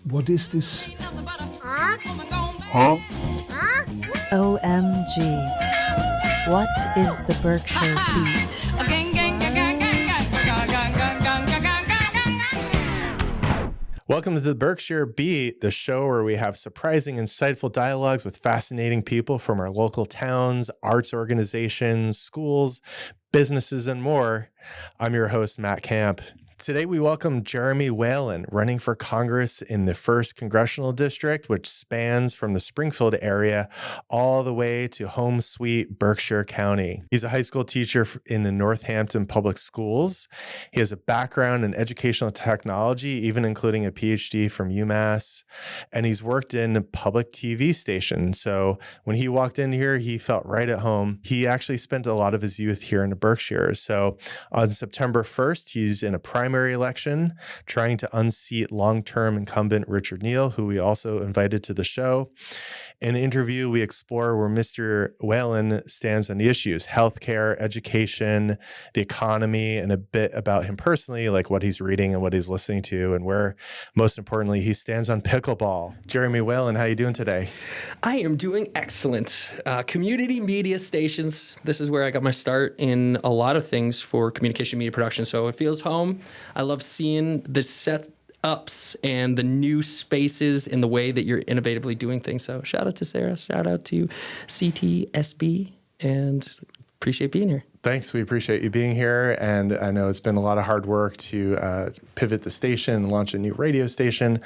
What is this? Huh? OMG. What is the Berkshire Beat? Welcome to the Berkshire Beat, the show where we have surprising, insightful dialogues with fascinating people from our local towns, arts organizations, schools, businesses, and more. I'm your host, Matt Camp. Today, we welcome Jeremy Whalen, running for Congress in the 1st Congressional District, which spans from the Springfield area all the way to home sweet Berkshire County. He's a high school teacher in the Northampton Public Schools. He has a background in educational technology, even including a PhD from UMass, and he's worked in a public TV station. So when he walked in here, he felt right at home. He actually spent a lot of his youth here in the Berkshires. So on September 1st, he's in a primary election trying to unseat long-term incumbent Richard Neal, who we also invited to the show. In the interview, we explore where Mr. Whalen stands on the issues: healthcare, education, the economy, and a bit about him personally, like what he's reading and what he's listening to, and where, most importantly, he stands on pickleball. Jeremy Whalen, how are you doing today? I am doing excellent. Community media stations. This is where I got my start in a lot of things for communication media production. So it feels home. I love seeing the setups and the new spaces in the way that you're innovatively doing things. So shout out to Sarah, shout out to CTSB, and appreciate being here. Thanks. We appreciate you being here. And I know it's been a lot of hard work to pivot the station and launch a new radio station.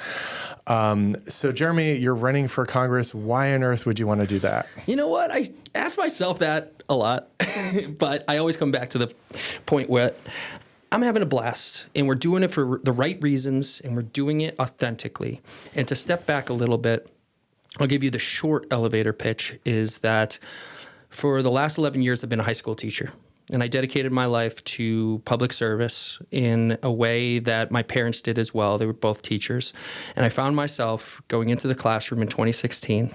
So Jeremy, you're running for Congress. Why on earth would you want to do that? You know what? I ask myself that a lot, but I always come back to the point where I'm having a blast, and we're doing it for the right reasons, and we're doing it authentically. And to step back a little bit, I'll give you the short elevator pitch, is that for the last 11 years, I've been a high school teacher. And I dedicated my life to public service in a way that my parents did as well. They were both teachers. And I found myself going into the classroom in 2016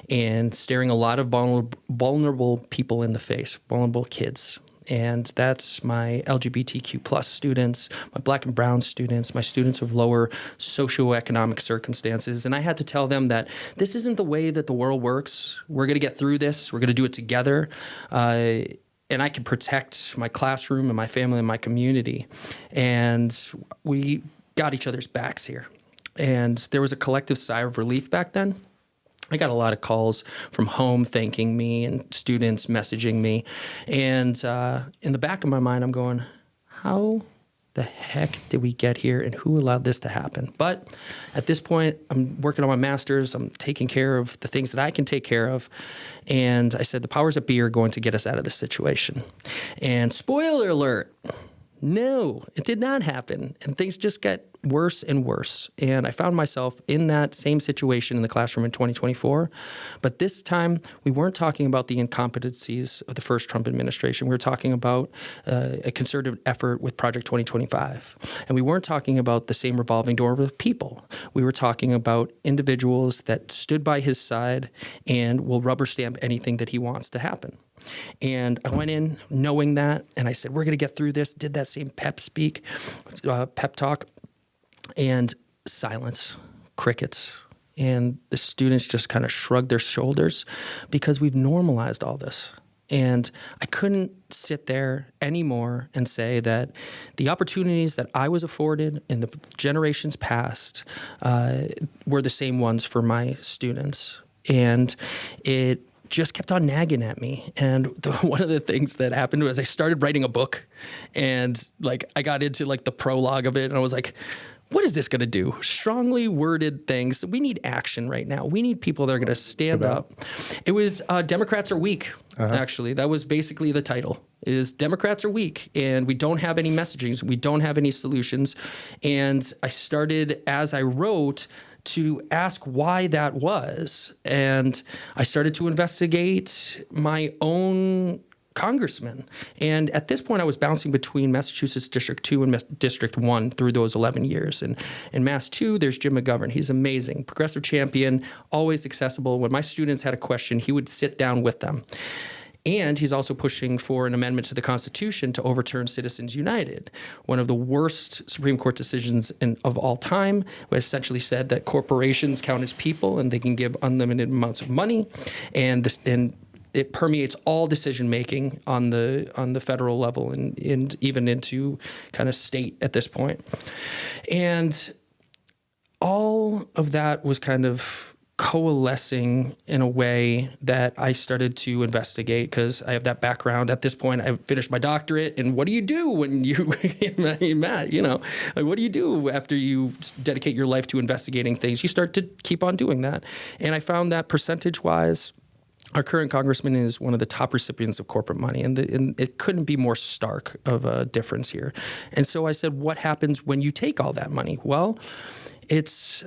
and staring a lot of vulnerable people in the face, vulnerable kids. And that's my LGBTQ plus students, my Black and brown students, my students of lower socioeconomic circumstances. And I had to tell them that this isn't the way that the world works. We're going to get through this. We're going to do it together. And I can protect my classroom and my family and my community. And we got each other's backs here. And there was a collective sigh of relief back then. I got a lot of calls from home thanking me and students messaging me. And in the back of my mind, I'm going, how the heck did we get here, and who allowed this to happen? But at this point, I'm working on my master's. I'm taking care of the things that I can take care of. And I said, the powers that be are going to get us out of this situation. And spoiler alert, no, it did not happen. And things just got worse and worse. And I found myself in that same situation in the classroom in 2024. But this time, we weren't talking about the incompetencies of the first Trump administration. We were talking about a concerted effort with Project 2025. And we weren't talking about the same revolving door of people. We were talking about individuals that stood by his side and will rubber stamp anything that he wants to happen. And I went in knowing that, and I said, we're going to get through this, did that same pep talk, and silence, crickets. And the students just kind of shrugged their shoulders because we've normalized all this. And I couldn't sit there anymore and say that the opportunities that I was afforded in the generations past were the same ones for my students. And it just kept on nagging at me. And one of the things that happened was I started writing a book, and I got into the prologue of it, and I was like, what is this going to do? Strongly worded things. We need action right now. We need people that are going to stand up. It was Democrats are weak, actually. That was basically the title, is Democrats are weak, and we don't have any messaging. We don't have any solutions. And I started, as I wrote, to ask why that was. And I started to investigate my own congressman. And at this point, I was bouncing between Massachusetts District 2 and District 1 through those 11 years. And in Mass 2, there's Jim McGovern. He's amazing, progressive champion, always accessible. When my students had a question, he would sit down with them. And he's also pushing for an amendment to the Constitution to overturn Citizens United, one of the worst Supreme Court decisions of all time, which essentially said that corporations count as people and they can give unlimited amounts of money, and it permeates all decision making on the federal level and even into kind of state at this point. And all of that was kind of coalescing in a way that I started to investigate, because I have that background. At this point, I finished my doctorate, and what do you do when you, Matt, like, what do you do after you dedicate your life to investigating things? You start to keep on doing that. And I found that percentage-wise, our current congressman is one of the top recipients of corporate money, and it couldn't be more stark of a difference here. And so I said, what happens when you take all that money? Well, it's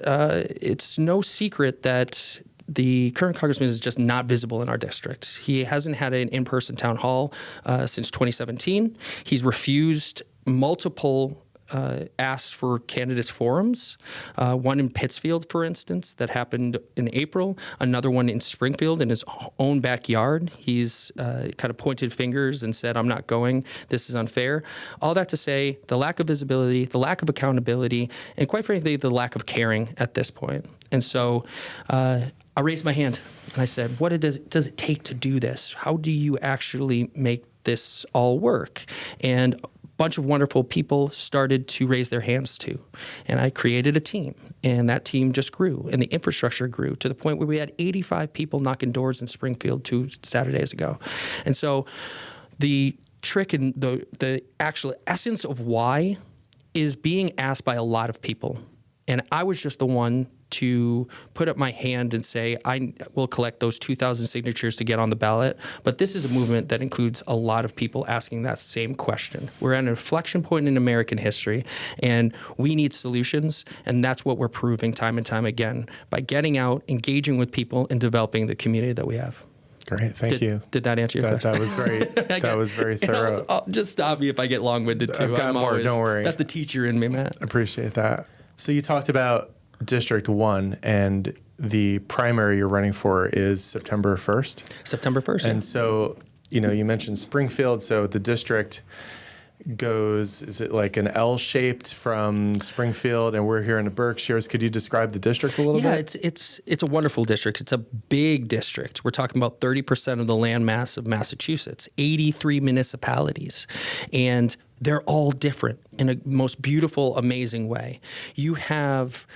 no secret that the current congressman is just not visible in our district. He hasn't had an in-person town hall since 2017. He's refused multiple asks for candidates forums, one in Pittsfield, for instance, that happened in April, another one in Springfield in his own backyard. He's kind of pointed fingers and said, I'm not going, this is unfair. All that to say, the lack of visibility, the lack of accountability, and quite frankly, the lack of caring at this point. And so I raised my hand and I said, what does it take to do this? How do you actually make this all work? And bunch of wonderful people started to raise their hands too. And I created a team, and that team just grew, and the infrastructure grew to the point where we had 85 people knocking doors in Springfield 2 Saturdays ago. And so the trick and the actual essence of why is being asked by a lot of people. And I was just the one to put up my hand and say, I will collect those 2,000 signatures to get on the ballot. But this is a movement that includes a lot of people asking that same question. We're at an inflection point in American history, and we need solutions. And that's what we're proving time and time again by getting out, engaging with people, and developing the community that we have. Great. Thank you. Did that answer your question? That was great. That was very thorough. Just stop me if I get long-winded too. I've got more. Don't worry. That's the teacher in me, Matt. Appreciate that. So you talked about District 1, and the primary you're running for is September 1st. September 1st. And so, you mentioned Springfield. So the district goes, is it like an L-shaped from Springfield, and we're here in the Berkshires. Could you describe the district a little bit? Yeah, it's a wonderful district. It's a big district. We're talking about 30% of the land mass of Massachusetts, 83 municipalities, and they're all different in a most beautiful, amazing way. You have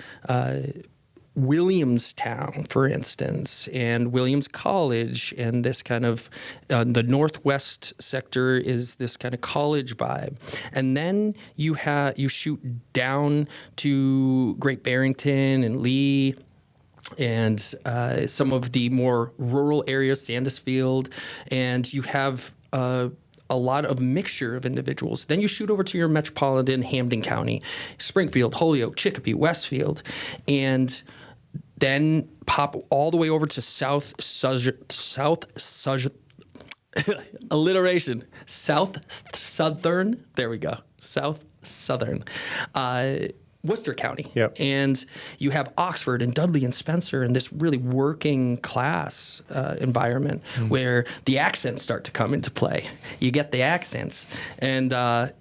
Williamstown, for instance, and Williams College, and this kind of the northwest sector is this kind of college vibe. And then you shoot down to Great Barrington and Lee, and some of the more rural areas, Sandusfield, and you have a lot of mixture of individuals. Then you shoot over to your metropolitan Hampden County, Springfield, Holyoke, Chicopee, Westfield, and then pop all the way over to South alliteration, South Southern. There we go. South Southern. Worcester County. Yep. And you have Oxford and Dudley and Spencer and this really working class environment where the accents start to come into play. You get the accents. And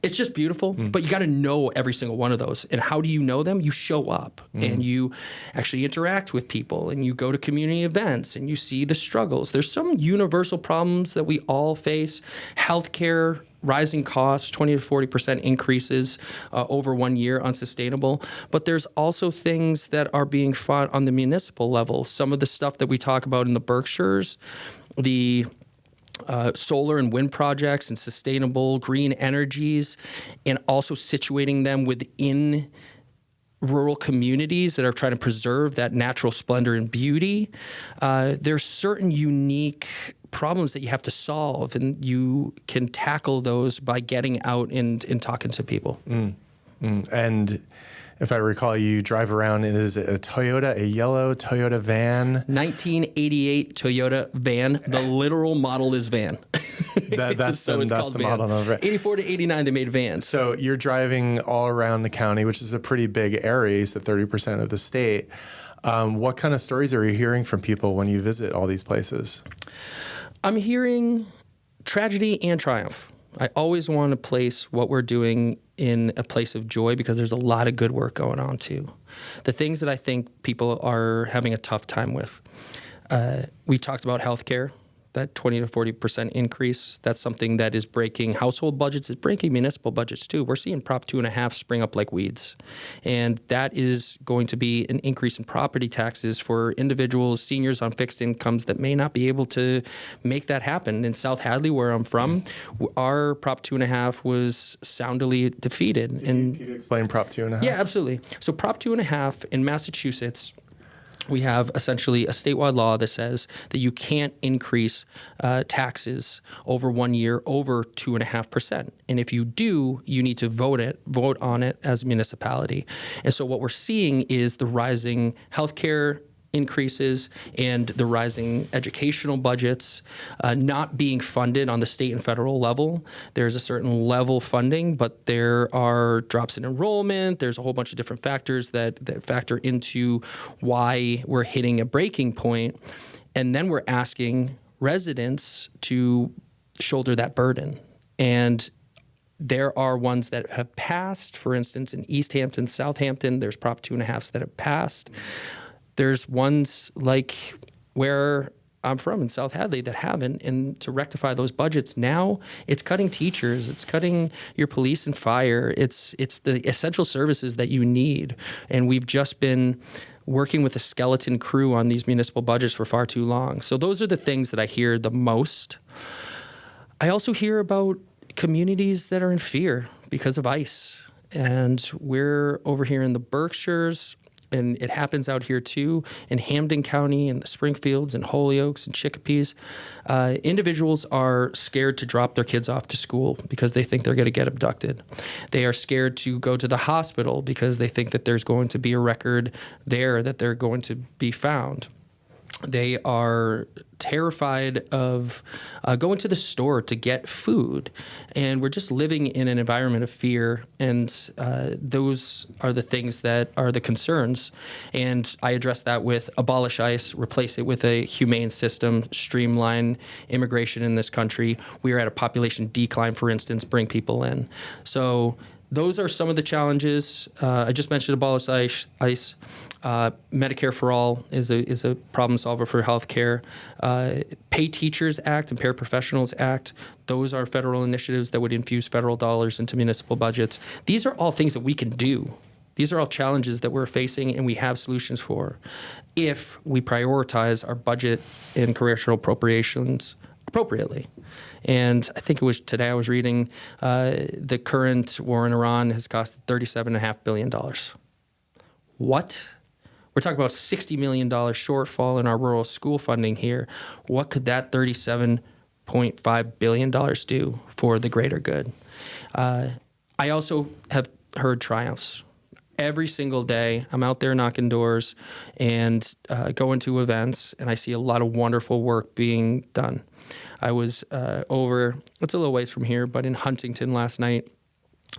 it's just beautiful. But you got to know every single one of those. And how do you know them? You show up and you actually interact with people, and you go to community events and you see the struggles. There's some universal problems that we all face. Healthcare, rising costs, 20 to 40% increases over 1 year, unsustainable. But there's also things that are being fought on the municipal level. Some of the stuff that we talk about in the Berkshires, the solar and wind projects and sustainable green energies, and also situating them within rural communities that are trying to preserve that natural splendor and beauty. There's certain unique problems that you have to solve, and you can tackle those by getting out and talking to people. And if I recall, you drive around, and is it a yellow Toyota van? 1988 Toyota van. The literal model is van. That's the van. model of it. 84 to 89, they made vans. So you're driving all around the county, which is a pretty big area, it's the 30% of the state. What kind of stories are you hearing from people when you visit all these places? I'm hearing tragedy and triumph. I always want to place what we're doing in a place of joy because there's a lot of good work going on too. The things that I think people are having a tough time with. We talked about healthcare, that 20 to 40% increase. That's something that is breaking household budgets. It's breaking municipal budgets too. We're seeing Prop 2.5 spring up like weeds. And that is going to be an increase in property taxes for individuals, seniors on fixed incomes that may not be able to make that happen. In South Hadley, where I'm from, our Prop 2.5 was soundly defeated. Can you explain Prop 2.5? Yeah, absolutely. So Prop 2.5 in Massachusetts, we have essentially a statewide law that says that you can't increase taxes over 1 year over 2.5%. And if you do, you need to vote on it as a municipality. And so what we're seeing is the rising healthcare increases and the rising educational budgets not being funded on the state and federal level. There's a certain level funding, but there are drops in enrollment. There's a whole bunch of different factors that factor into why we're hitting a breaking point. And then we're asking residents to shoulder that burden. And there are ones that have passed. For instance, in East Hampton, Southampton, there's Prop 2.5s that have passed. There's ones like where I'm from in South Hadley that haven't. And to rectify those budgets now, it's cutting teachers, it's cutting your police and fire, it's the essential services that you need. And we've just been working with a skeleton crew on these municipal budgets for far too long. So those are the things that I hear the most. I also hear about communities that are in fear because of ICE. And we're over here in the Berkshires, and it happens out here too, in Hampden County and the Springfields and Holyoaks and Chicopee. Individuals are scared to drop their kids off to school because they think they're going to get abducted. They are scared to go to the hospital because they think that there's going to be a record there that they're going to be found. They are terrified of going to the store to get food. And we're just living in an environment of fear. And those are the things that are the concerns. And I address that with abolish ICE, replace it with a humane system, streamline immigration in this country. We are at a population decline, for instance, bring people in. So those are some of the challenges. I just mentioned abolish ICE. Medicare for All is a problem solver for healthcare. Pay Teachers Act and Paraprofessionals Act, those are federal initiatives that would infuse federal dollars into municipal budgets. These are all things that we can do. These are all challenges that we're facing and we have solutions for if we prioritize our budget and congressional appropriations appropriately. And I think it was today I was reading the current war in Iran has cost $37.5 billion. What? We're talking about $60 million shortfall in our rural school funding here. What could that $37.5 billion do for the greater good? I also have heard triumphs. Every single day, I'm out there knocking doors and going to events, and I see a lot of wonderful work being done. I was over, it's a little ways from here, but in Huntington last night.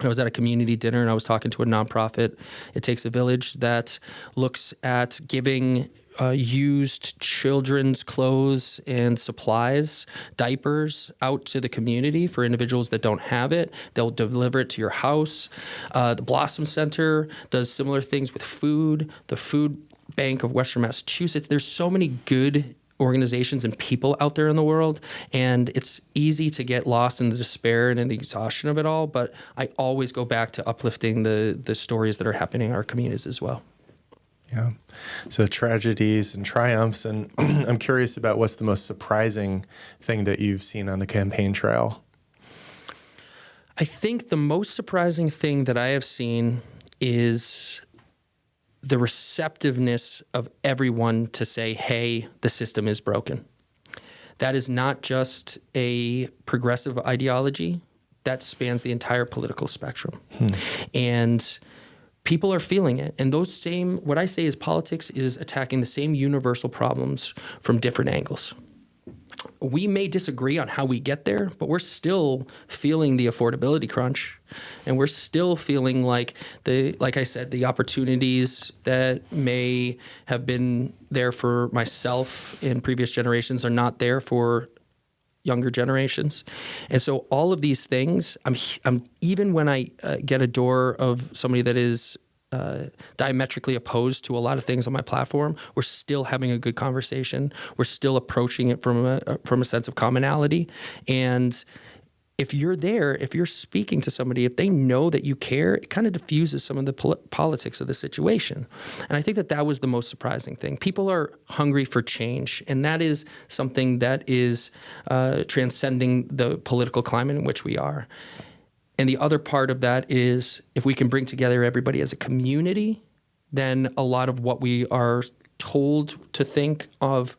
I was at a community dinner and I was talking to a nonprofit. It Takes a Village that looks at giving used children's clothes and supplies, diapers, out to the community for individuals that don't have it. They'll deliver it to your house. The Blossom Center does similar things with food. The Food Bank of Western Massachusetts. There's so many good organizations and people out there in the world, and it's easy to get lost in the despair and in the exhaustion of it all, but I always go back to uplifting the stories that are happening in our communities as well. Yeah. So tragedies and triumphs, and I'm curious about what's the most surprising thing that you've seen on the campaign trail? I think the most surprising thing that I have seen is the receptiveness of everyone to say, hey, the system is broken. That is not just a progressive ideology. That spans the entire political spectrum. And people are feeling it. And what I say is politics is attacking the same universal problems from different angles. We may disagree on how we get there, but we're still feeling the affordability crunch, and we're still feeling like I said, the opportunities that may have been there for myself in previous generations are not there for younger generations. And so all of these things, I'm even when I get a door of somebody that is diametrically opposed to a lot of things on my platform, we're still having a good conversation. We're still approaching it from a sense of commonality. And if you're there, if you're speaking to somebody, if they know that you care, it kind of diffuses some of the politics of the situation. And I think that was the most surprising thing. People are hungry for change, and that is something that is transcending the political climate in which we are. And the other part of that is if we can bring together everybody as a community, then a lot of what we are told to think of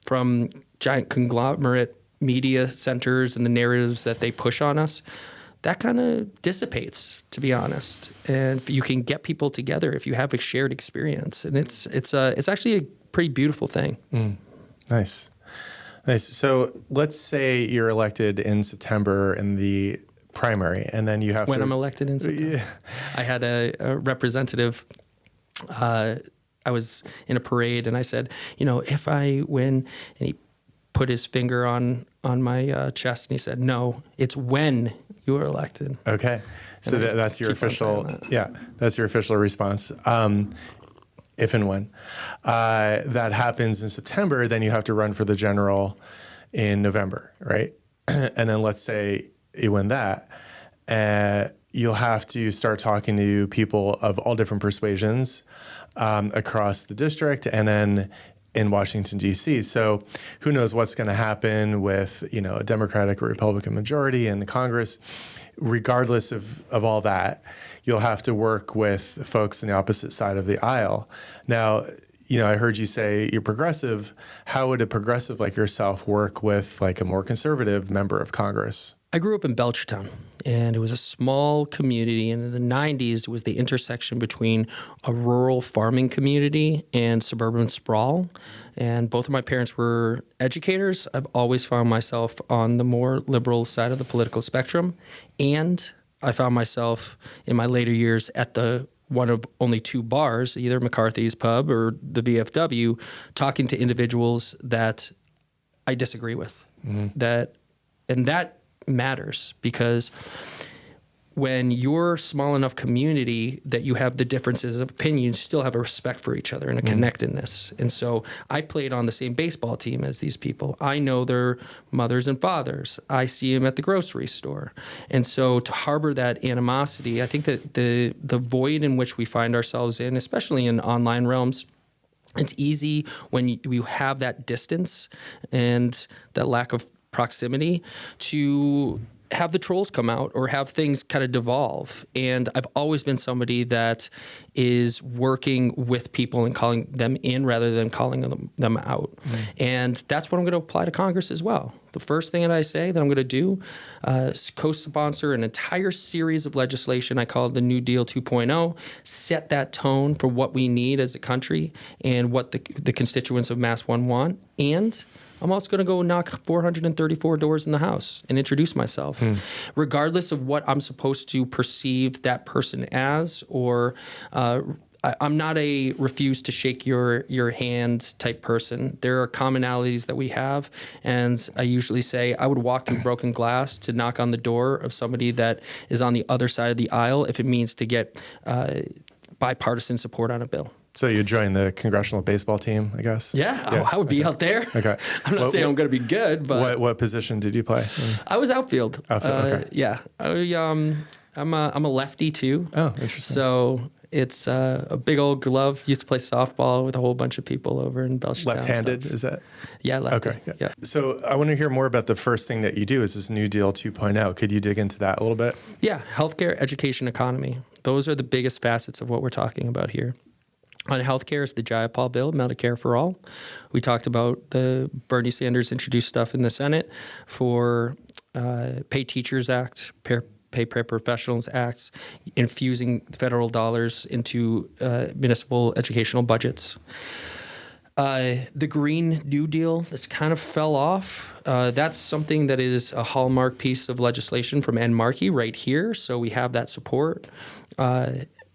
from giant conglomerate media centers and the narratives that they push on us, that kind of dissipates, to be honest. And you can get people together if you have a shared experience, and it's actually a pretty beautiful thing. Nice. So let's say you're elected in September in the primary, and then you have when I'm elected in September. Yeah. I had a representative. I was in a parade, and I said, if I win, and he put his finger on my chest, and he said, "No, it's when you are elected." Okay, so that's your official. Yeah, that's your official response. If and when that happens in September, then you have to run for the general in November, right? And then let's say you win that, you'll have to start talking to people of all different persuasions across the district, and then in Washington, D.C. So who knows what's going to happen with, a Democratic or Republican majority in the Congress. Regardless of all that, you'll have to work with folks on the opposite side of the aisle. Now, I heard you say you're progressive. How would a progressive like yourself work with like a more conservative member of Congress? I grew up in Belchertown, and it was a small community. And in the 90s, it was the intersection between a rural farming community and suburban sprawl. And both of my parents were educators. I've always found myself on the more liberal side of the political spectrum. And I found myself in my later years at the one of only two bars, either McCarthy's Pub or the VFW, talking to individuals that I disagree with. That matters, because when you're a small enough community that you have the differences of opinion, you still have a respect for each other and a connectedness. And so I played on the same baseball team as these people. I know their mothers and fathers. I see them at the grocery store. And so to harbor that animosity, I think that the void in which we find ourselves in, especially in online realms, it's easy when you have that distance and that lack of proximity to have the trolls come out or have things kind of devolve. And I've always been somebody that is working with people and calling them in rather than calling them out. And that's what I'm going to apply to Congress as well. The first thing that I say that I'm going to do is co-sponsor an entire series of legislation I call the New Deal 2.0, set that tone for what we need as a country and what the constituents of Mass 1 want. And I'm also going to go knock 434 doors in the House and introduce myself, regardless of what I'm supposed to perceive that person as, or I'm not a refuse to shake your hand type person. There are commonalities that we have, and I usually say I would walk through broken glass to knock on the door of somebody that is on the other side of the aisle if it means to get bipartisan support on a bill. So you joined the congressional baseball team, I guess? Yeah. I would be out there. Okay. I'm not saying I'm going to be good, but... What position did you play? I was outfield. Okay. Yeah. I'm a lefty, too. Oh, interesting. So it's a big old glove. Used to play softball with a whole bunch of people over in Belchertown. Left-handed, is that? Yeah, lefty. Okay. Yeah. So I want to hear more about the first thing that you do is this New Deal 2.0. Could you dig into that a little bit? Yeah. Healthcare, education, economy. Those are the biggest facets of what we're talking about here. On healthcare, it's the Jayapal bill, Medicare for All. We talked about the Bernie Sanders introduced stuff in the Senate for Pay Teachers Act, Pay Paraprofessionals Acts, infusing federal dollars into municipal educational budgets. The Green New Deal, this kind of fell off. That's something that is a hallmark piece of legislation from Ann Markey right here, so we have that support.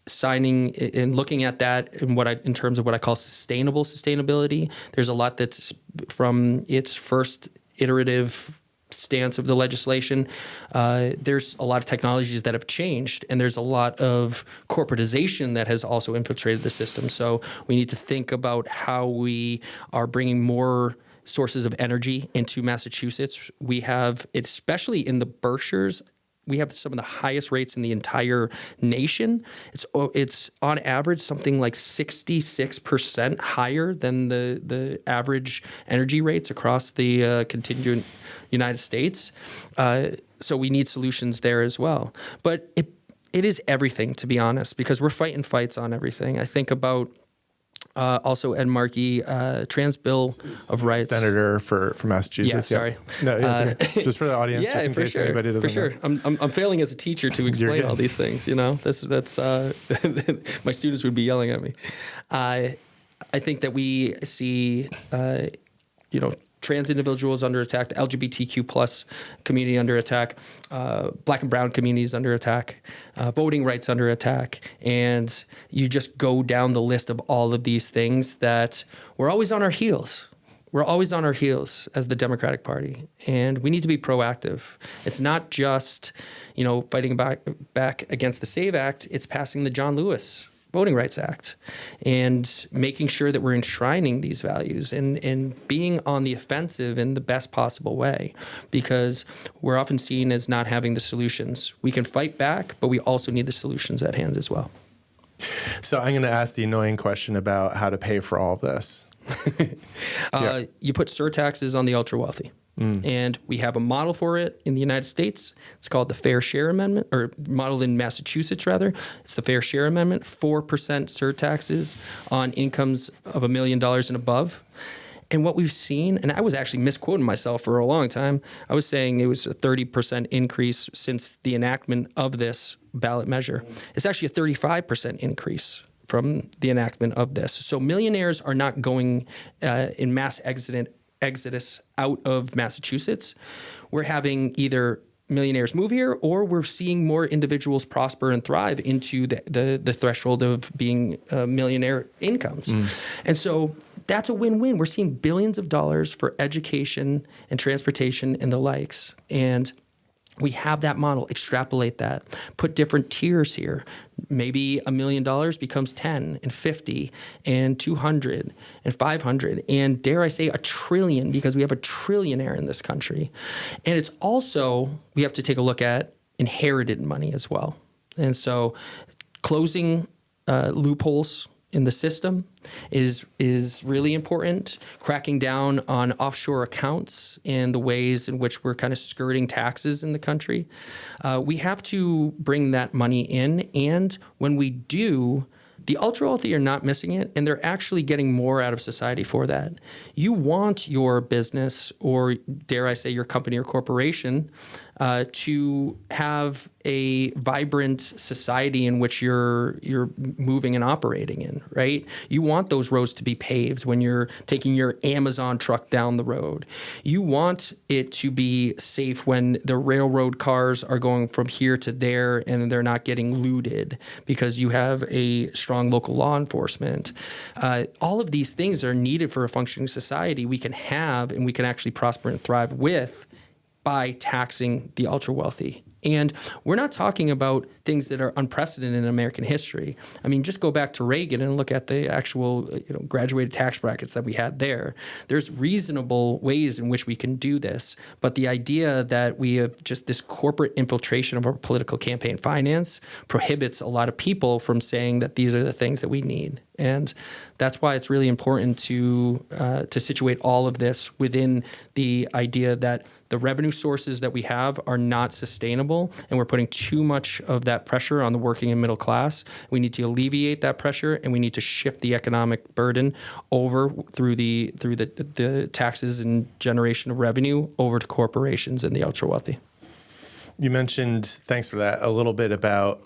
Signing and looking at that in terms of what I call sustainability. There's a lot that's from its first iterative stance of the legislation. There's a lot of technologies that have changed, and there's a lot of corporatization that has also infiltrated the system. So we need to think about how we are bringing more sources of energy into Massachusetts. We have, especially in the Berkshires, we have some of the highest rates in the entire nation. It's on average something like 66% higher than the average energy rates across the contiguous United States. So we need solutions there as well. But it is everything, to be honest, because we're fighting fights on everything. I think about also Ed Markey, Trans Bill of Rights. Senator for Massachusetts. Yeah, sorry. No, it's okay. Just for the audience, just in case anybody doesn't know. I'm failing as a teacher to explain all these things. You know, that's my students would be yelling at me. I think that we see, trans individuals under attack, the LGBTQ plus community under attack, Black and brown communities under attack, voting rights under attack. And you just go down the list of all of these things that we're always on our heels. We're always on our heels as the Democratic Party, and we need to be proactive. It's not just, fighting back against the SAVE Act. It's passing the John Lewis Voting Rights Act and making sure that we're enshrining these values and being on the offensive in the best possible way, because we're often seen as not having the solutions. We can fight back, but we also need the solutions at hand as well. So I'm going to ask the annoying question about how to pay for all of this. You put surtaxes on the ultra wealthy. And we have a model for it in the United States. It's called the Fair Share Amendment, or modeled in Massachusetts, rather. It's the Fair Share Amendment, 4% surtaxes on incomes of $1 million and above. And what we've seen, and I was actually misquoting myself for a long time, I was saying it was a 30% increase since the enactment of this ballot measure. It's actually a 35% increase from the enactment of this. So millionaires are not going in mass exodus out of Massachusetts. We're having either millionaires move here, or we're seeing more individuals prosper and thrive into the threshold of being millionaire incomes. And so that's a win-win. We're seeing billions of dollars for education and transportation and the likes. And we have that model, extrapolate that, put different tiers here. Maybe $1 million becomes 10 and 50 and 200 and 500 and, dare I say, $1 trillion, because we have a trillionaire in this country. And it's also, we have to take a look at inherited money as well. And so closing loopholes in the system is really important. Cracking down on offshore accounts and the ways in which we're kind of skirting taxes in the country. We have to bring that money in, and when we do, the ultra wealthy are not missing it, and they're actually getting more out of society for that. You want your business, or dare I say your company or corporation, to have a vibrant society in which you're moving and operating in, right? You want those roads to be paved when you're taking your Amazon truck down the road. You want it to be safe when the railroad cars are going from here to there and they're not getting looted because you have a strong local law enforcement. All of these things are needed for a functioning society we can have and we can actually prosper and thrive with by taxing the ultra wealthy. And we're not talking about things that are unprecedented in American history. I mean, just go back to Reagan and look at the actual graduated tax brackets that we had there. There's reasonable ways in which we can do this. But the idea that we have just this corporate infiltration of our political campaign finance prohibits a lot of people from saying that these are the things that we need. And that's why it's really important to situate all of this within the idea that the revenue sources that we have are not sustainable, and we're putting too much of that pressure on the working and middle class. We need to alleviate that pressure, and we need to shift the economic burden over through the taxes and generation of revenue over to corporations and the ultra wealthy. You mentioned, thanks for that, a little bit about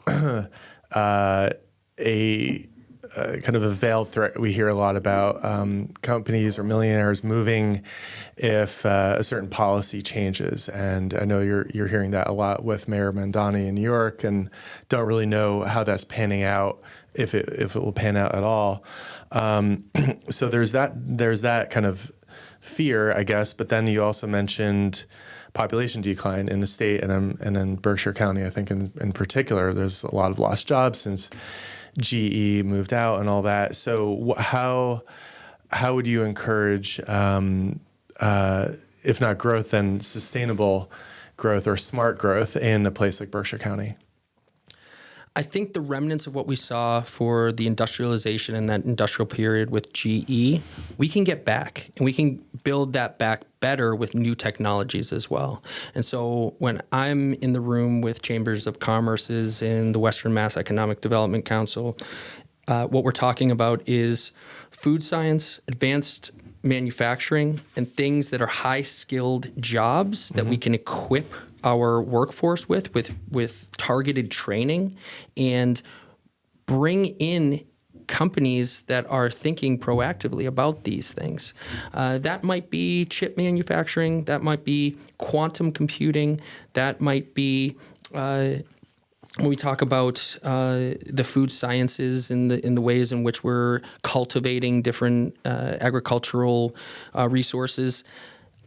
kind of a veiled threat. We hear a lot about companies or millionaires moving if a certain policy changes, and I know you're hearing that a lot with Mayor Mamdani in New York, and don't really know how that's panning out, if it will pan out at all. So there's that kind of fear, I guess. But then you also mentioned population decline in the state and then Berkshire County, I think in particular, there's a lot of lost jobs since GE moved out and all that. So how would you encourage, if not growth, then sustainable growth or smart growth in a place like Berkshire County? I think the remnants of what we saw for the industrialization and that industrial period with GE, we can get back, and we can build that back better with new technologies as well. And so when I'm in the room with chambers of commerces in the Western Mass Economic Development Council, what we're talking about is food science, advanced manufacturing, and things that are high-skilled jobs that we can equip our workforce with targeted training and bring in companies that are thinking proactively about these things. That might be chip manufacturing, that might be quantum computing, that might be when we talk about the food sciences in the ways in which we're cultivating different agricultural resources.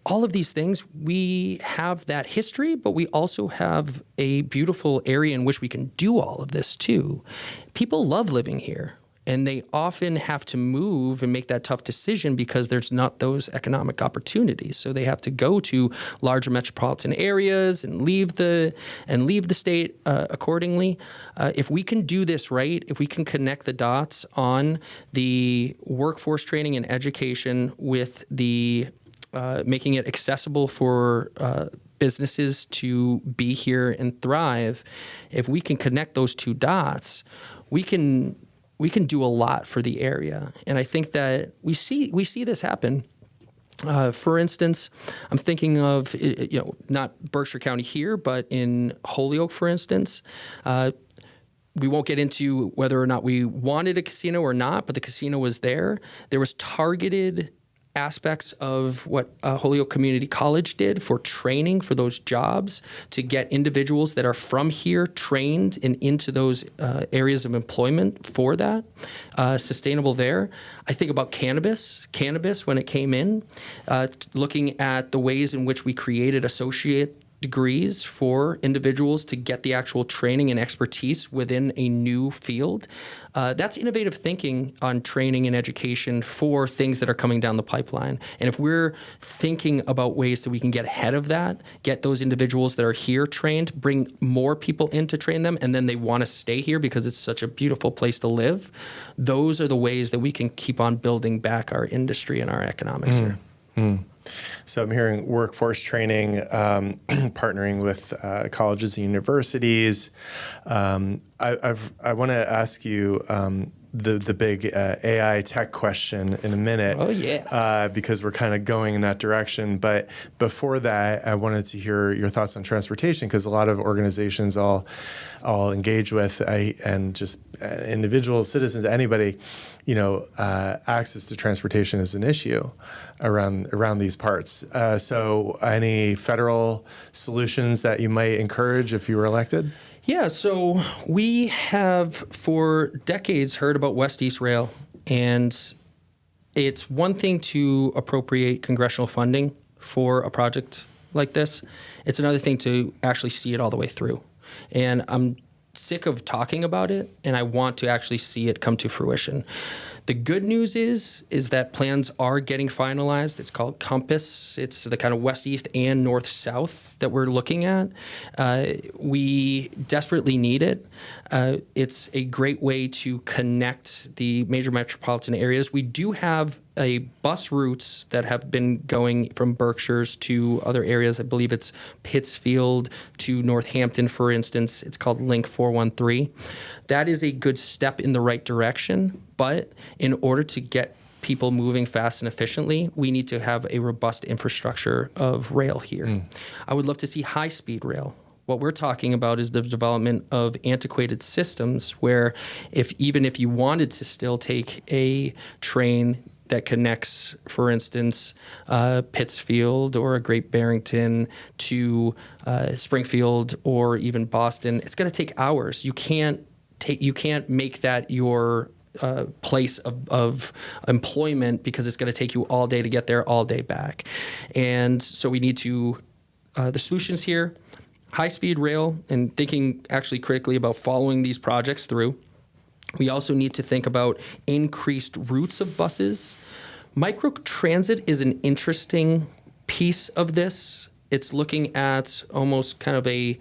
All of these things, we have that history, but we also have a beautiful area in which we can do all of this too. People love living here, and they often have to move and make that tough decision because there's not those economic opportunities. So they have to go to larger metropolitan areas and leave the state accordingly. If we can do this right, if we can connect the dots on the workforce training and education with the making it accessible for businesses to be here and thrive, if we can connect those two dots, we can do a lot for the area. And I think that we see this happen. For instance, I'm thinking of not Berkshire County here, but in Holyoke, for instance. We won't get into whether or not we wanted a casino or not, but the casino was there. There was targeted aspects of what Holyoke Community College did for training for those jobs to get individuals that are from here trained and into those areas of employment for that, sustainable there. I think about cannabis when it came in, looking at the ways in which we created associate degrees for individuals to get the actual training and expertise within a new field. That's innovative thinking on training and education for things that are coming down the pipeline. And if we're thinking about ways that we can get ahead of that, get those individuals that are here trained, bring more people in to train them, and then they want to stay here because it's such a beautiful place to live, those are the ways that we can keep on building back our industry and our economics here. So I'm hearing workforce training, partnering with colleges and universities. I want to ask you the big AI tech question in a minute. Oh, yeah. Because we're kind of going in that direction. But before that, I wanted to hear your thoughts on transportation, because a lot of organizations I'll engage with and just individuals, citizens, anybody, access to transportation is an issue around these parts. So any federal solutions that you might encourage if you were elected? Yeah, so we have for decades heard about West East Rail, and it's one thing to appropriate congressional funding for a project like this. It's another thing to actually see it all the way through. And I'm sick of talking about it, and I want to actually see it come to fruition. The good news is that plans are getting finalized. It's called Compass. It's the kind of west-east and north-south that we're looking at. We desperately need it. It's a great way to connect the major metropolitan areas. We do have bus routes that have been going from Berkshires to other areas. I believe it's Pittsfield to Northampton, for instance. It's called Link 413. That is a good step in the right direction, but in order to get people moving fast and efficiently, we need to have a robust infrastructure of rail here. I would love to see high-speed rail. What we're talking about is the development of antiquated systems where even if you wanted to still take a train that connects, for instance, Pittsfield or a Great Barrington to Springfield or even Boston, it's going to take hours. You can't make that your place of employment because it's going to take you all day to get there, all day back. And so we need to the solutions here, high-speed rail, and thinking actually critically about following these projects through. We also need to think about increased routes of buses. Microtransit is an interesting piece of this. It's looking at almost kind of a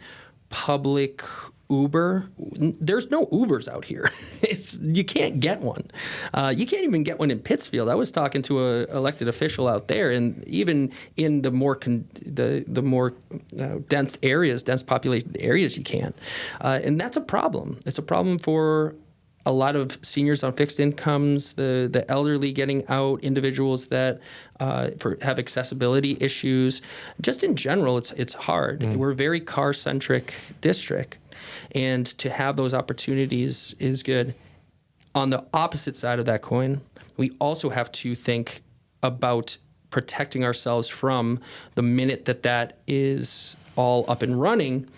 public Uber. There's no Ubers out here. You can't get one. You can't even get one in Pittsfield. I was talking to an elected official out there, and even in the more dense areas, dense populated areas, you can't. And that's a problem. It's a problem for a lot of seniors on fixed incomes, the elderly getting out, individuals that have accessibility issues. Just in general, it's hard. We're a very car-centric district, and to have those opportunities is good. On the opposite side of that coin, we also have to think about protecting ourselves from the minute that is all up and running,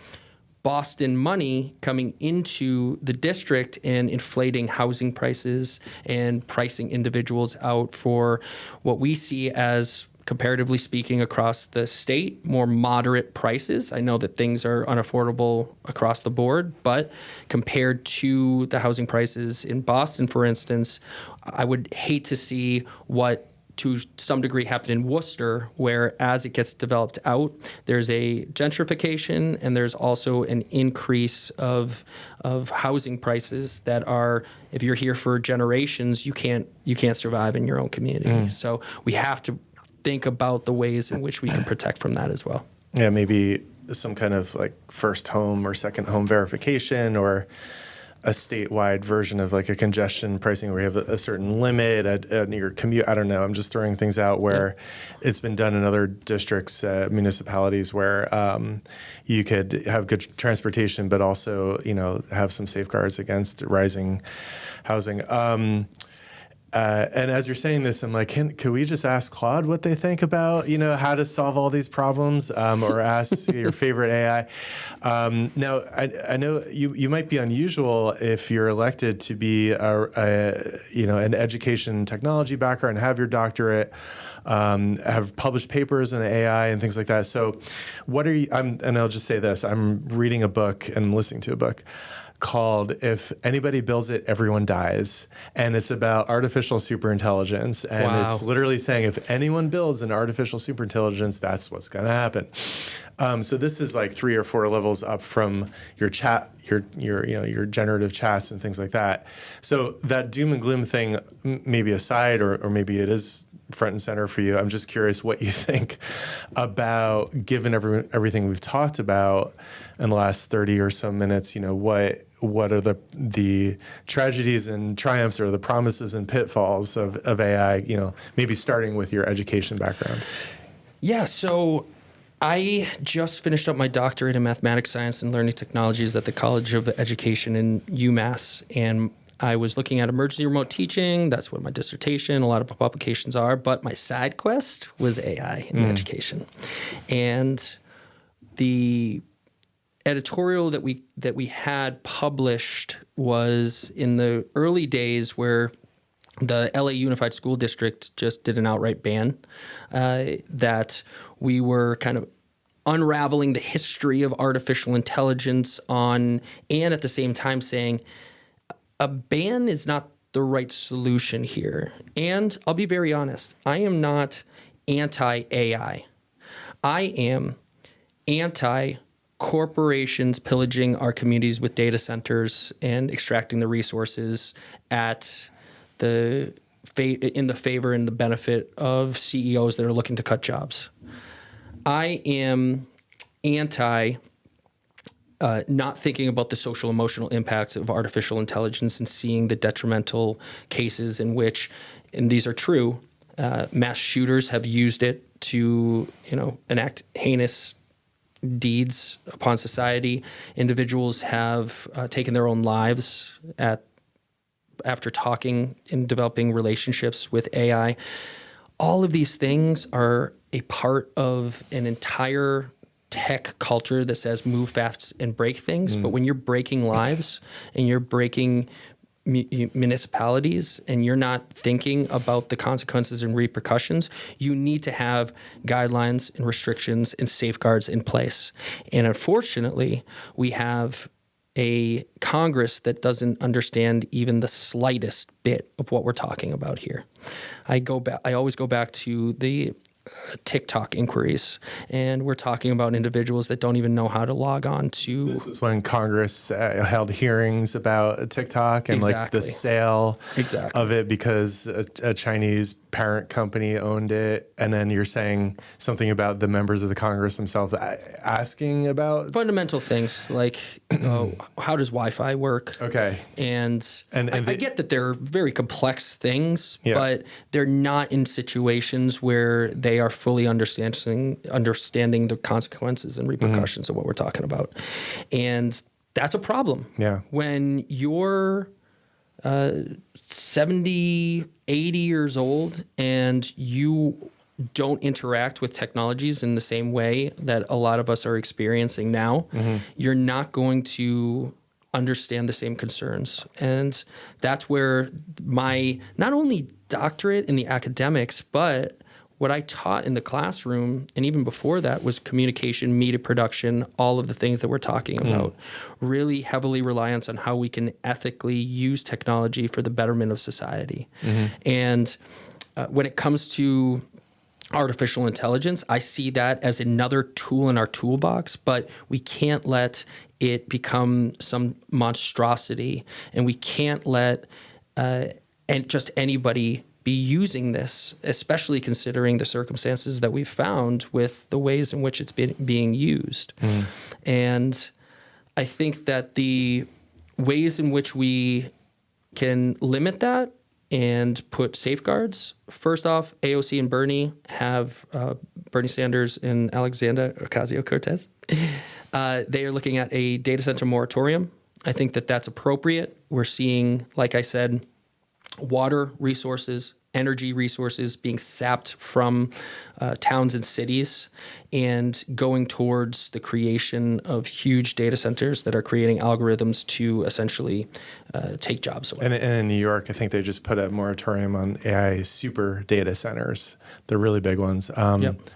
Boston money coming into the district and inflating housing prices and pricing individuals out for what we see as, comparatively speaking, across the state, more moderate prices. I know that things are unaffordable across the board, but compared to the housing prices in Boston, for instance, I would hate to see what to some degree happened in Worcester, where as it gets developed out, there's a gentrification and there's also an increase of housing prices that are, if you're here for generations, you can't survive in your own community. So we have to think about the ways in which we can protect from that as well. Yeah, maybe some kind of like first home or second home verification, or a statewide version of like a congestion pricing where you have a certain limit at your commute. I don't know. I'm just throwing things out where it's been done in other districts, municipalities, where you could have good transportation, but also, have some safeguards against rising housing. And as you're saying this, I'm like, can we just ask Claude what they think about, how to solve all these problems, or ask your favorite AI? Now, I know you might be unusual if you're elected to be an education technology background, have your doctorate, have published papers in AI and things like that. So what are you, and I'll just say this, I'm reading a book and listening to a book called If Anybody Builds It, Everyone Dies. And it's about artificial superintelligence. And It's literally saying if anyone builds an artificial superintelligence, that's what's going to happen. So this is like 3 or 4 levels up from your chat, your generative chats and things like that. So that doom and gloom thing, maybe aside, or maybe it is front and center for you. I'm just curious what you think about, given everything we've talked about in the last 30 or so minutes, what are the tragedies and triumphs, or the promises and pitfalls of AI, maybe starting with your education background? Yeah, so I just finished up my doctorate in mathematics, science, and learning technologies at the College of Education in UMass, and I was looking at emergency remote teaching. That's what my dissertation, a lot of publications are, but my side quest was AI in education. And the editorial that we had published was in the early days where the LA Unified School District just did an outright ban, that we were kind of unraveling the history of artificial intelligence and at the same time saying a ban is not the right solution here. And I'll be very honest, I am not anti-AI. I am anti-corporations pillaging our communities with data centers and extracting the resources in the favor and the benefit of CEOs that are looking to cut jobs. I am anti not thinking about the social emotional impacts of artificial intelligence and seeing the detrimental cases in which, and these are true, mass shooters have used it to, enact heinous deeds upon society. Individuals have taken their own lives after talking and developing relationships with AI. All of these things are a part of an entire tech culture that says move fast and break things. But when you're breaking lives and you're breaking municipalities and you're not thinking about the consequences and repercussions, you need to have guidelines and restrictions and safeguards in place. And unfortunately, we have a Congress that doesn't understand even the slightest bit of what we're talking about here. I always go back to the TikTok inquiries, and we're talking about individuals that don't even know how to log on to. This is when Congress held hearings about TikTok and like the Exactly. sale Exactly. of it because a Chinese parent company owned it. And then you're saying something about the members of the Congress themselves asking about. Fundamental things like how does Wi-Fi work? Okay. And I they- get that they're very complex things, Yeah. but they're not in situations where they are fully understanding the consequences and repercussions of what we're talking about. And that's a problem. Yeah. When you're 70, 80 years old and you don't interact with technologies in the same way that a lot of us are experiencing now, you're not going to understand the same concerns. And that's where my not only doctorate in the academics, but what I taught in the classroom, and even before that, was communication, media production, all of the things that we're talking about. Really heavily reliance on how we can ethically use technology for the betterment of society. And when it comes to artificial intelligence, I see that as another tool in our toolbox, but we can't let it become some monstrosity, and we can't let and just anybody be using this, especially considering the circumstances that we've found with the ways in which it's being used. And I think that the ways in which we can limit that and put safeguards, first off, AOC and Bernie have Bernie Sanders and Alexandria Ocasio-Cortez. They are looking at a data center moratorium. I think that that's appropriate. We're seeing, like I said, water resources, energy resources being sapped from towns and cities and going towards the creation of huge data centers that are creating algorithms to essentially take jobs away. And in New York, I think they just put a moratorium on AI super data centers. They're really big ones.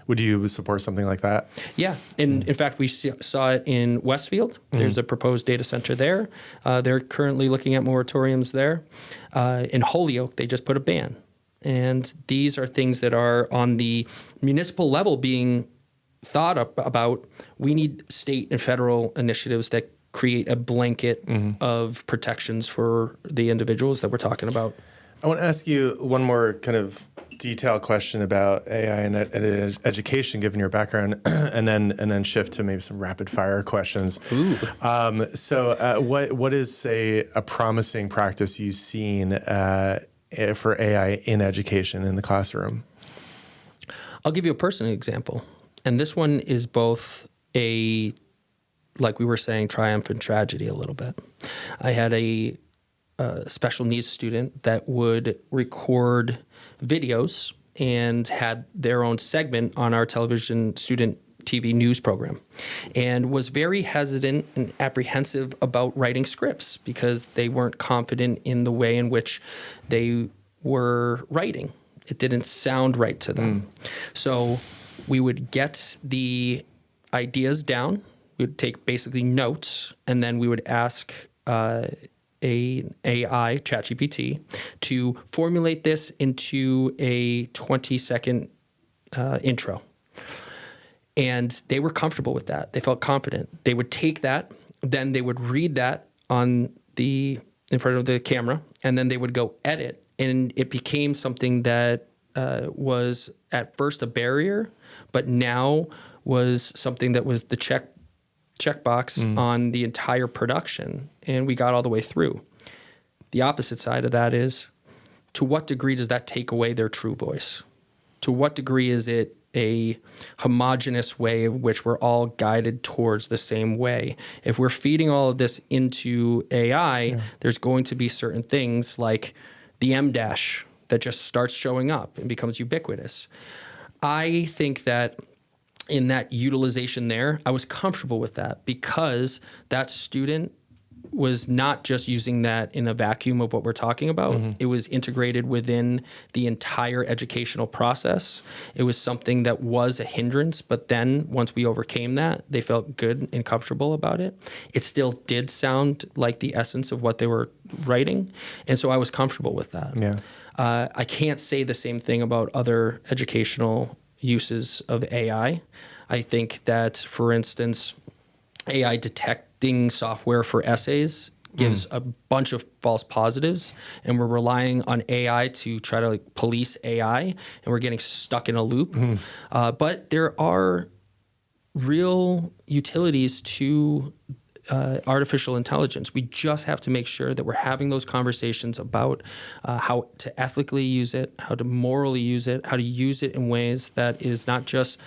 Would you support something like that? Yeah. And in fact, we saw it in Westfield. There's a proposed data center there. They're currently looking at moratoriums there. In Holyoke, they just put a ban. And these are things that are on the municipal level being thought about. We need state and federal initiatives that create a blanket of protections for the individuals that we're talking about. I want to ask you one more kind of detailed question about AI and education, given your background, and then shift to maybe some rapid fire questions. Ooh. So what is a promising practice you've seen for AI in education in the classroom? I'll give you a personal example. And this one is both a, like we were saying, triumph and tragedy a little bit. I had a special needs student that would record videos and had their own segment on our television student TV news program, and was very hesitant and apprehensive about writing scripts because they weren't confident in the way in which they were writing. It didn't sound right to them. So we would get the ideas down, we would take basically notes, and then we would ask a AI, ChatGPT, to formulate this into a 20-second intro. And they were comfortable with that. They felt confident. They would take that, then they would read that in front of the camera, and then they would go edit. And it became something that was at first a barrier, but now was something that was the checkbox on the entire production. And we got all the way through. The opposite side of that is, to what degree does that take away their true voice? To what degree is it a homogenous way in which we're all guided towards the same way? If we're feeding all of this into AI, there's going to be certain things like the M dash that just starts showing up and becomes ubiquitous. I think that in that utilization there, I was comfortable with that because that student was not just using that in a vacuum of what we're talking about. It was integrated within the entire educational process. It was something that was a hindrance, but then once we overcame that, they felt good and comfortable about it. It still did sound like the essence of what they were writing, and so I was comfortable with that. Yeah. I can't say the same thing about other educational uses of AI. I think that, for instance, AI detecting software for essays gives a bunch of false positives, and we're relying on AI to try to police AI, and we're getting stuck in a loop. But there are real utilities to artificial intelligence. We just have to make sure that we're having those conversations about how to ethically use it, how to morally use it, how to use it in ways that is not just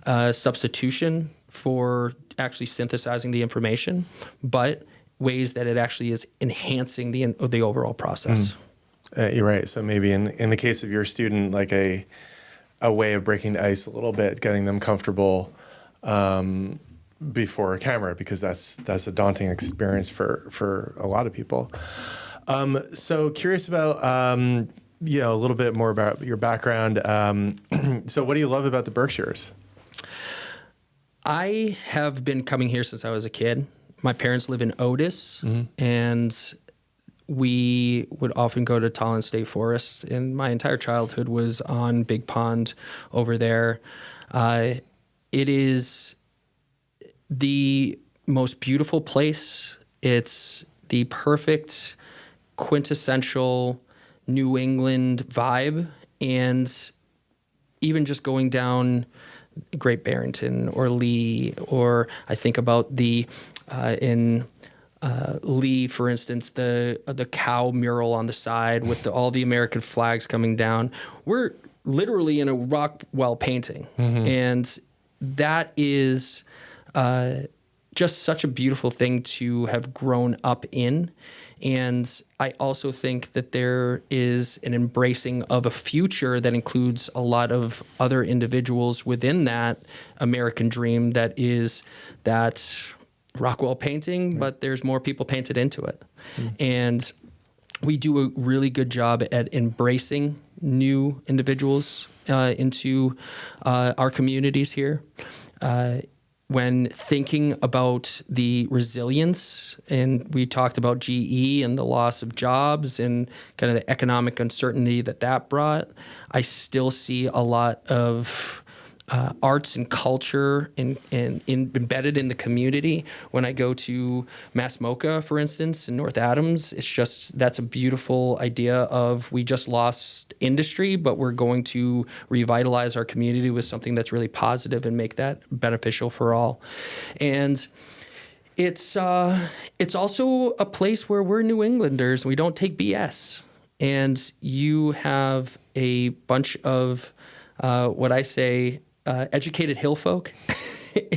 substitution for actually synthesizing the information, but ways that it actually is enhancing the overall process. You're right. So maybe in the case of your student, like a way of breaking the ice a little bit, getting them comfortable before a camera, because that's a daunting experience for a lot of people. So curious about a little bit more about your background. So what do you love about the Berkshires? I have been coming here since I was a kid. My parents live in Otis, and we would often go to Tallinn State Forest, and my entire childhood was on Big Pond over there. It is the most beautiful place. It's the perfect quintessential New England vibe, and even just going down Great Barrington or Lee, or I think about the in Lee, for instance, the cow mural on the side with all the American flags coming down. We're literally in a Rockwell painting, and that is just such a beautiful thing to have grown up in. And I also think that there is an embracing of a future that includes a lot of other individuals within that American dream that is that Rockwell painting, but there's more people painted into it. And we do a really good job at embracing new individuals into our communities here. When thinking about the resilience, and we talked about GE and the loss of jobs and kind of the economic uncertainty that brought, I still see a lot of arts and culture embedded in the community. When I go to Mass MoCA, for instance, in North Adams, that's a beautiful idea of we just lost industry, but we're going to revitalize our community with something that's really positive and make that beneficial for all. And it's also a place where we're New Englanders. We don't take BS. And you have a bunch of what I say educated hill folk,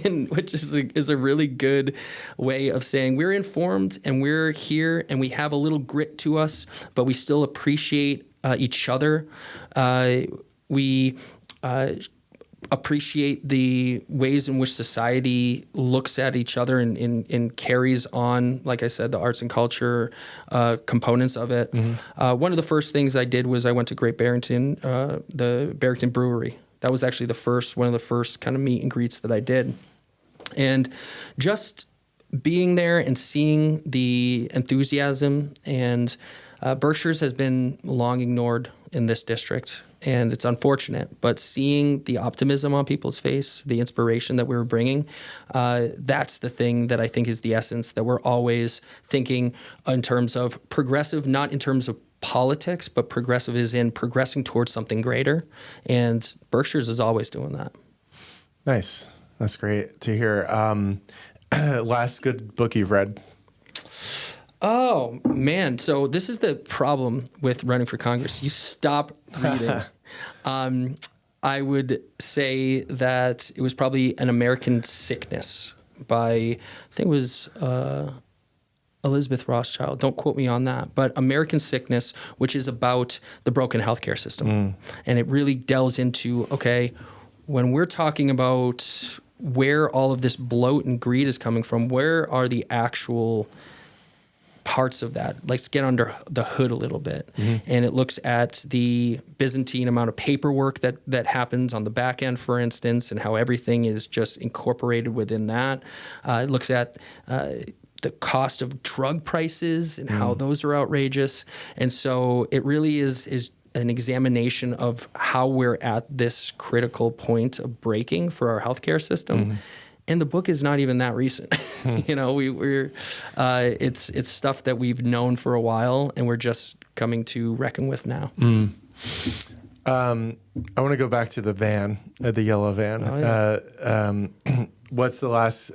which is a really good way of saying we're informed and we're here and we have a little grit to us, but we still appreciate each other. We appreciate the ways in which society looks at each other and carries on, like I said, the arts and culture components of it. One of the first things I did was I went to Great Barrington, the Barrington Brewery. That was actually one of the first kind of meet and greets that I did. And just being there and seeing the enthusiasm, and Berkshires has been long ignored in this district, and it's unfortunate, but seeing the optimism on people's face, the inspiration that we were bringing, that's the thing that I think is the essence, that we're always thinking in terms of progressive, not in terms of politics, but progressive is in progressing towards something greater. And Berkshires is always doing that. Nice. That's great to hear. Last good book you've read? Oh, man. So this is the problem with running for Congress. You stop reading. I would say that it was probably An American Sickness by, I think it was Elizabeth Rothschild. Don't quote me on that. But American Sickness, which is about the broken healthcare system. And it really delves into, okay, when we're talking about where all of this bloat and greed is coming from, where are the actual parts of that. Let's get under the hood a little bit. And it looks at the Byzantine amount of paperwork that happens on the back end, for instance, and how everything is just incorporated within that. It looks at the cost of drug prices and how those are outrageous. And so it really is an examination of how we're at this critical point of breaking for our healthcare system. And the book is not even that recent. You know, we're it's stuff that we've known for a while, and we're just coming to reckon with now. I want to go back to the van, the yellow van. Oh, yeah. What's the last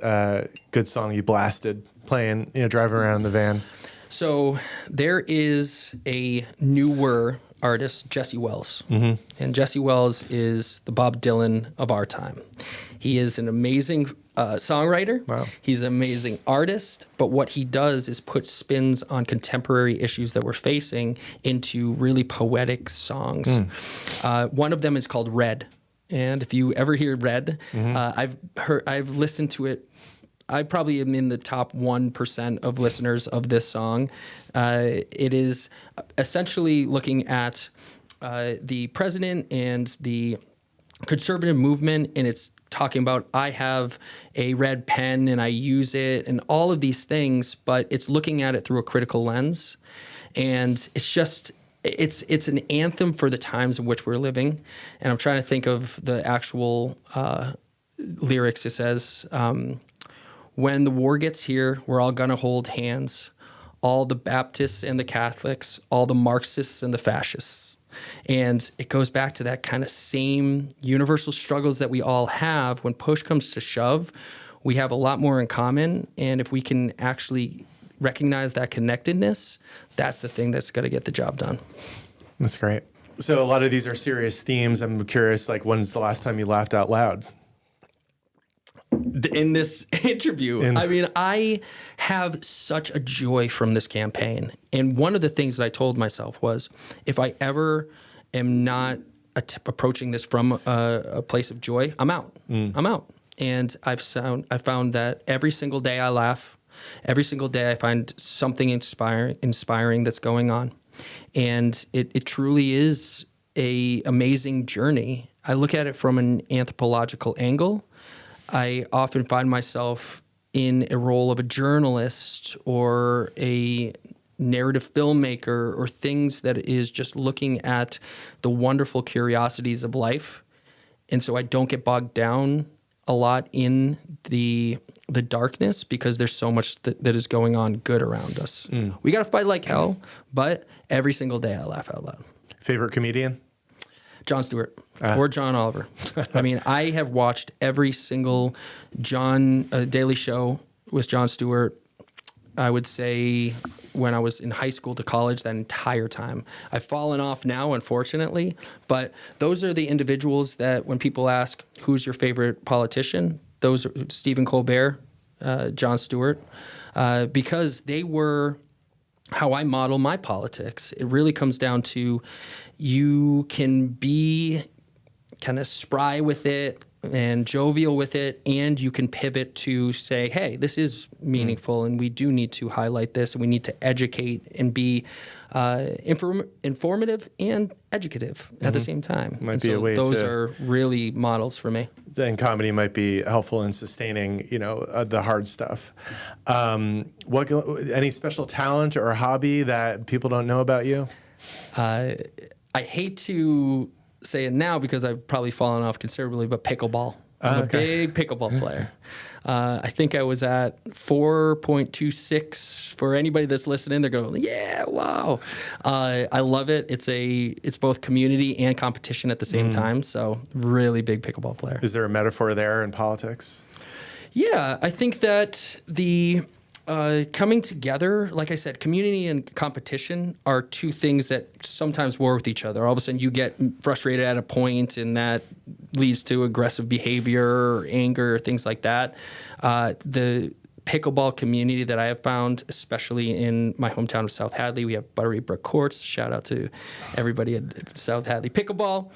good song you blasted playing, driving around in the van? So there is a newer artist, Jesse Wells. And Jesse Wells is the Bob Dylan of our time. He is an amazing songwriter. Wow. He's an amazing artist. But what he does is put spins on contemporary issues that we're facing into really poetic songs. One of them is called Red. And if you ever hear Red, I've listened to it. I probably am in the top 1% of listeners of this song. It is essentially looking at the president and the conservative movement, and it's talking about I have a red pen and I use it and all of these things, but it's looking at it through a critical lens. And it's just, it's an anthem for the times in which we're living. And I'm trying to think of the actual lyrics. It says, when the war gets here, we're all gonna hold hands. All the Baptists and the Catholics, all the Marxists and the fascists. And it goes back to that kind of same universal struggles that we all have. When push comes to shove, we have a lot more in common. And if we can actually recognize that connectedness, that's the thing that's going to get the job done. That's great. So a lot of these are serious themes. I'm curious, like, when's the last time you laughed out loud? In this interview, I mean, I have such a joy from this campaign. And one of the things that I told myself was, if I ever am not approaching this from a place of joy, I'm out. I'm out. And I found that every single day I laugh. Every single day I find something inspiring that's going on. And it truly is an amazing journey. I look at it from an anthropological angle. I often find myself in a role of a journalist or a narrative filmmaker or things that is just looking at the wonderful curiosities of life. And so I don't get bogged down a lot in the darkness because there's so much that is going on good around us. We got to fight like hell, but every single day I laugh out loud. Favorite comedian? Jon Stewart or John Oliver. I mean, I have watched every single Daily Show with Jon Stewart, I would say, when I was in high school to college, that entire time. I've fallen off now, unfortunately, but those are the individuals that when people ask, who's your favorite politician? Those are Stephen Colbert, Jon Stewart, because they were how I model my politics. It really comes down to you can be kind of spry with it and jovial with it, and you can pivot to say, hey, this is meaningful and we do need to highlight this and we need to educate and be informative and educative at the same time. Might be a way those to- are really models for me. Then comedy might be helpful in sustaining, the hard stuff. Any special talent or hobby that people don't know about you? I hate to say it now because I've probably fallen off considerably, but pickleball. I'm a big pickleball player. I think I was at 4.26. For anybody that's listening, they're going, yeah, wow. I love it. It's both community and competition at the same time. So really big pickleball player. Is there a metaphor there in politics? Yeah, I think that the coming together, like I said, community and competition are two things that sometimes war with each other. All of a sudden you get frustrated at a point and that leads to aggressive behavior or anger or things like that. The pickleball community that I have found, especially in my hometown of South Hadley, we have Buttery Brook Courts. Shout out to everybody at South Hadley Pickleball.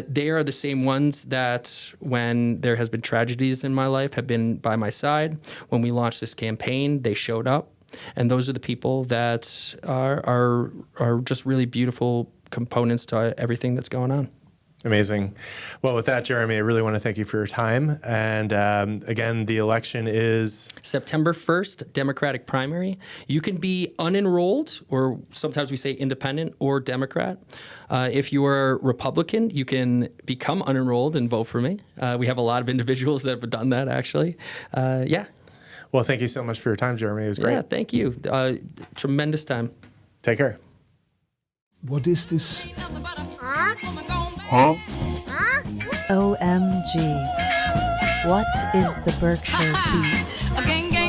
They are the same ones that when there has been tragedies in my life have been by my side. When we launched this campaign, they showed up. And those are the people that are just really beautiful components to everything that's going on. Amazing. Well, with that, Jeremy, I really want to thank you for your time. And again, the election is September 1st, Democratic primary. You can be unenrolled, or sometimes we say independent or Democrat. If you are Republican, you can become unenrolled and vote for me. We have a lot of individuals that have done that, actually. Yeah. Well, thank you so much for your time, Jeremy. It was great. Yeah, thank you. Tremendous time. Take care. What is this? OMG. What is the Berkshire Beat? Gang, gang.